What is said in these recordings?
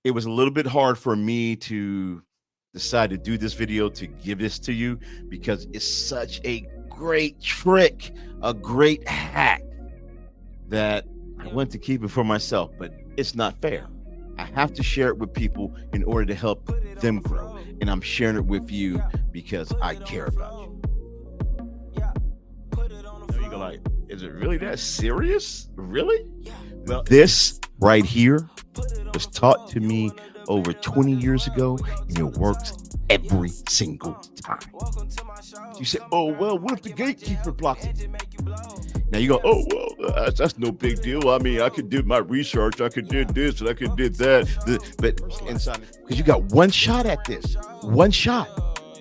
It was a little bit hard for me to decide to do this video to give this to you because it's such a great trick, a great hack that I want to keep it for myself, but it's not fair. I have to share it with people in order to help them grow. And I'm sharing it with you because I care about you. Now you go like, is it really that serious? Really? Well, this right here was taught to me over 20 years ago, and it works every single time. You say, oh, well, what if the gatekeeper blocks it? Now you go, oh, well, that's no big deal. I mean, I could do my research. I could do this and I could do that. But inside, because you got one shot at this, one shot.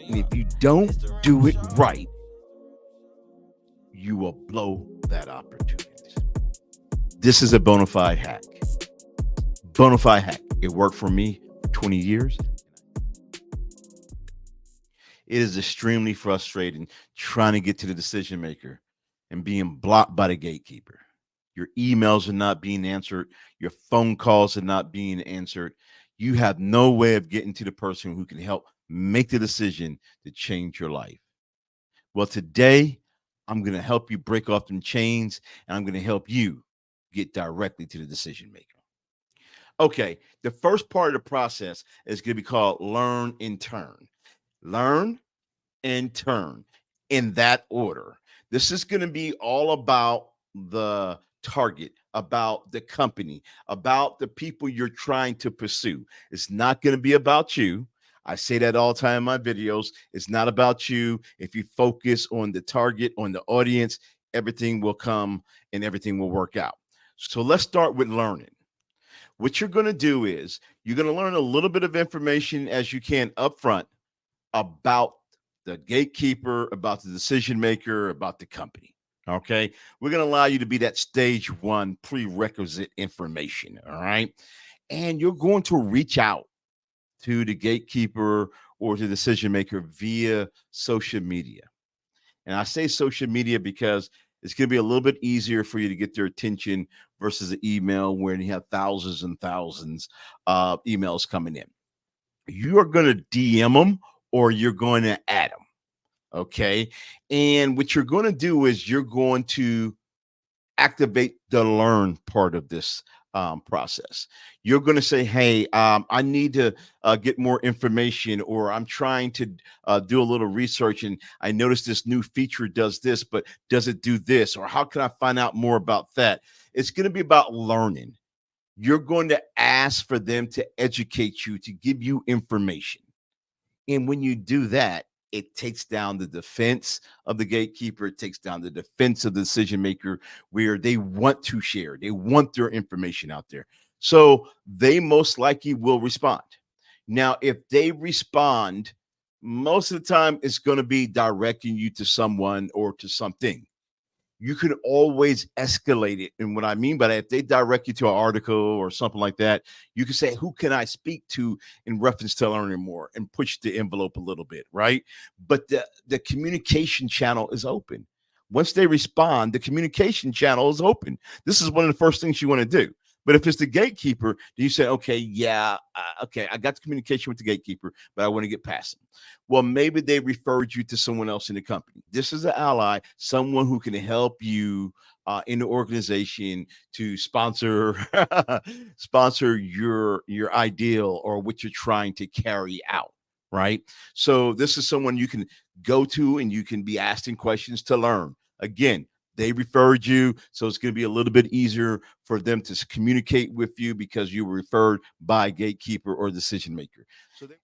And if you don't do it right, you will blow that opportunity. This is a bona fide hack. Bona fide hack. It worked for me for 20 years. It is extremely frustrating trying to get to the decision maker and being blocked by the gatekeeper. Your emails are not being answered. Your phone calls are not being answered. You have no way of getting to the person who can help make the decision to change your life. Well, today, I'm going to help you break off them chains, and I'm going to help you get directly to the decision maker. Okay, the first part of the process is going to be called learn and turn. Learn and turn in that order. This is going to be all about the target, about the company, about the people you're trying to pursue. It's not going to be about you. I say that all the time in my videos. It's not about you. If you focus on the target, on the audience, everything will come and everything will work out. So let's start with learning. What you're going to do is you're going to learn a little bit of information as you can up front about the gatekeeper, about the decision maker, about the company. Okay. We're going to allow you to be that stage one prerequisite information. All right. And you're going to reach out to the gatekeeper or the decision maker via social media. And I say social media because it's going to be a little bit easier for you to get their attention versus an email where you have thousands and thousands of emails coming in. You are going to DM them or you're going to add them. Okay. And what you're going to do is you're going to activate the learn part of this process. You're going to say, hey, I need to get more information, or I'm trying to do a little research and I noticed this new feature does this, but does it do this? Or how can I find out more about that? It's going to be about learning. You're going to ask for them to educate you, to give you information. And when you do that, it takes down the defense of the gatekeeper. It takes down the defense of the decision maker where they want to share. They want their information out there. So they most likely will respond. Now, if they respond, most of the time it's going to be directing you to someone or to something. You can always escalate it. And what I mean by that, if they direct you to an article or something like that, you can say, who can I speak to in reference to learning more, and push the envelope a little bit, right? But the communication channel is open. Once they respond, the communication channel is open. This is one of the first things you want to do. But if it's the gatekeeper, do you say, okay, yeah, okay, I got the communication with the gatekeeper, but I want to get past them. Well, maybe they referred you to someone else in the company. This is an ally, someone who can help you in the organization to sponsor sponsor your ideal or what you're trying to carry out, right? So this is someone you can go to and you can be asking questions to learn. Again, they referred you, so it's going to be a little bit easier for them to communicate with you because you were referred by a gatekeeper or decision maker.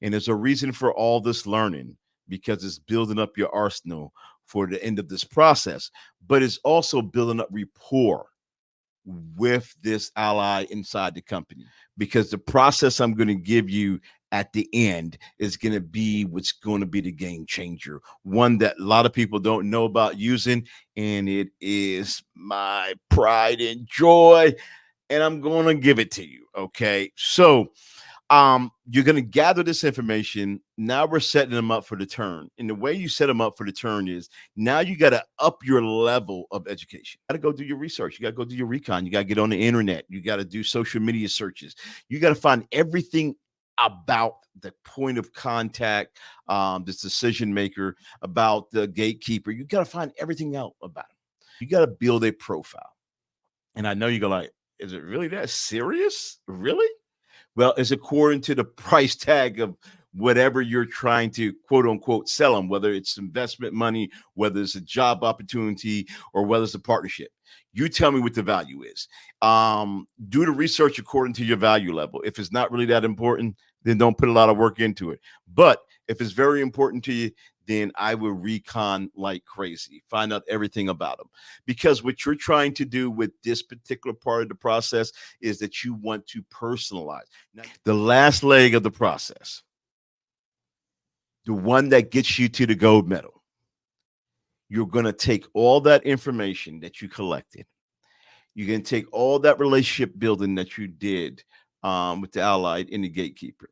And there's a reason for all this learning, because it's building up your arsenal for the end of this process, but it's also building up rapport with this ally inside the company, because the process I'm going to give you at the end is going to be what's going to be the game changer, one that a lot of people don't know about using, and it is my pride and joy, and I'm going to give it to you. Okay, so You're going to gather this information. Now we're setting them up for the turn. And the way you set them up for the turn is now you got to up your level of education. You got to go do your research. You got to go do your recon. You got to get on the internet. You got to do social media searches. You got to find everything about the point of contact, this decision maker, about the gatekeeper. You got to find everything out about it. You got to build a profile. And I know you go like, is it really that serious? Really? Well, it's according to the price tag of whatever you're trying to quote unquote sell them, whether it's investment money, whether it's a job opportunity, or whether it's a partnership. You tell me what the value is. Do the research according to your value level. If it's not really that important, then don't put a lot of work into it. But if it's very important to you, then I will recon like crazy, find out everything about them. Because what you're trying to do with this particular part of the process is that you want to personalize. Now, the last leg of the process, the one that gets you to the gold medal, you're going to take all that information that you collected. You're going to take all that relationship building that you did with the allied and the gatekeeper.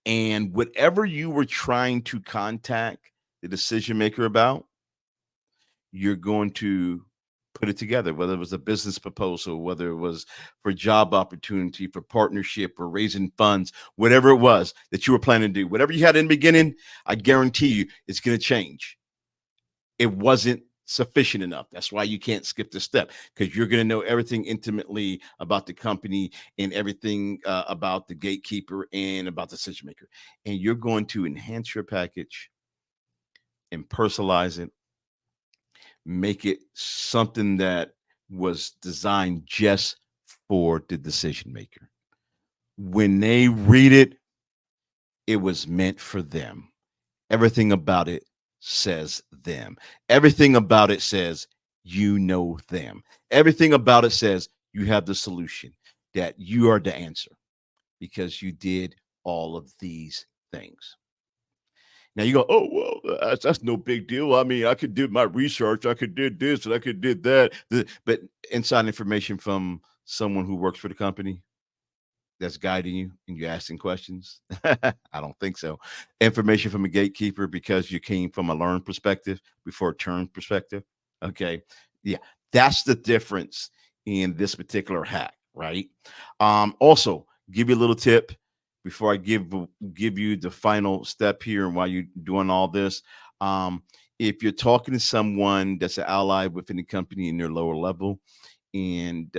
And whatever you were trying to contact the decision maker about, you're going to put it together, whether it was a business proposal, whether it was for job opportunity, for partnership, or raising funds, whatever it was that you were planning to do, whatever you had in the beginning, I guarantee you it's going to change. It wasn't sufficient enough. That's why you can't skip the step, because you're going to know everything intimately about the company and everything about the gatekeeper and about the decision maker. And you're going to enhance your package and personalize it, make it something that was designed just for the decision maker. When they read it, it was meant for them. Everything about it says them. Everything about it says you know them. Everything about it says you have the solution, that you are the answer because you did all of these things. Now you go, oh well, that's no big deal. I mean, I could do my research, I could do this, and I could do that. But inside information from someone who works for the company that's guiding you and you're asking questions, I don't think so. Information from a gatekeeper because you came from a learn perspective before a turn perspective. Okay, yeah, that's the difference in this particular hack, right? Also, give you a little tip before I give you the final step here and while you're doing all this. If you're talking to someone that's an ally within the company in their lower level, and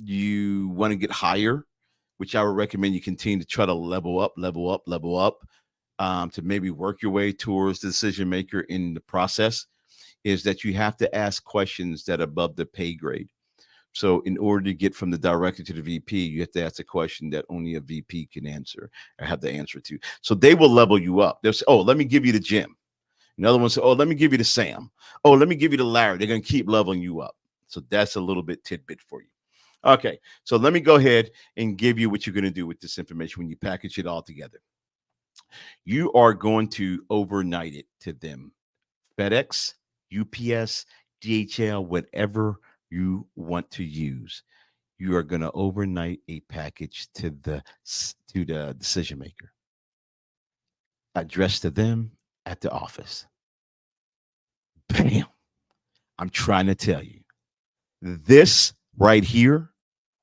you want to get higher, which I would recommend you continue to try to level up, level up, level up, to maybe work your way towards the decision maker in the process, is that you have to ask questions that are above the pay grade. So in order to get from the director to the VP, you have to ask a question that only a VP can answer or have the answer to. So they will level you up. They'll say, oh, let me give you the Jim. Another one say, oh, let me give you the Sam. Oh, let me give you the Larry. They're going to keep leveling you up. So that's a little bit tidbit for you. Okay, so let me go ahead and give you what you're going to do with this information when you package it all together. You are going to overnight it to them. FedEx, UPS, DHL, whatever you want to use. You are going to overnight a package to the decision maker, addressed to them at the office. Bam. I'm trying to tell you, this right here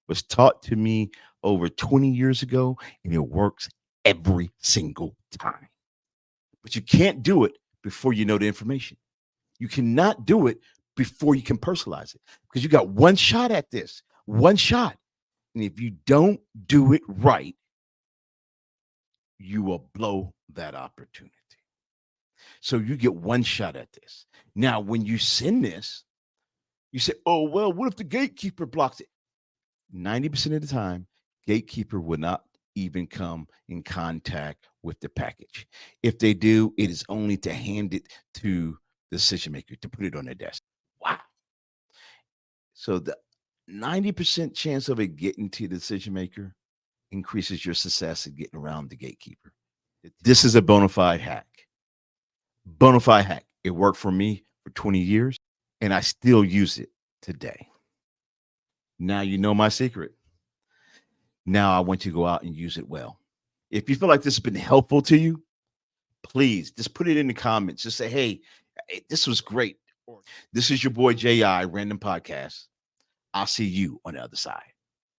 was taught to me over 20 years ago, and it works every single time. But you can't do it before you know the information. You cannot do it before you can personalize it, because you got one shot at this, one shot. And if you don't do it right, you will blow that opportunity. So you get one shot at this. Now, when you send this, you say, oh, well, what if the gatekeeper blocks it? 90% of the time, gatekeeper will not even come in contact with the package. If they do, it is only to hand it to the decision maker to put it on their desk. Wow. So the 90% chance of it getting to the decision maker increases your success in getting around the gatekeeper. This is a bona fide hack. Bona fide hack. It worked for me for 20 years, and I still use it today. Now you know my secret. Now I want you to go out and use it well. If you feel like this has been helpful to you, please just put it in the comments. Just say, hey, this was great. This is your boy J.I. Random Podcast. I'll see you on the other side.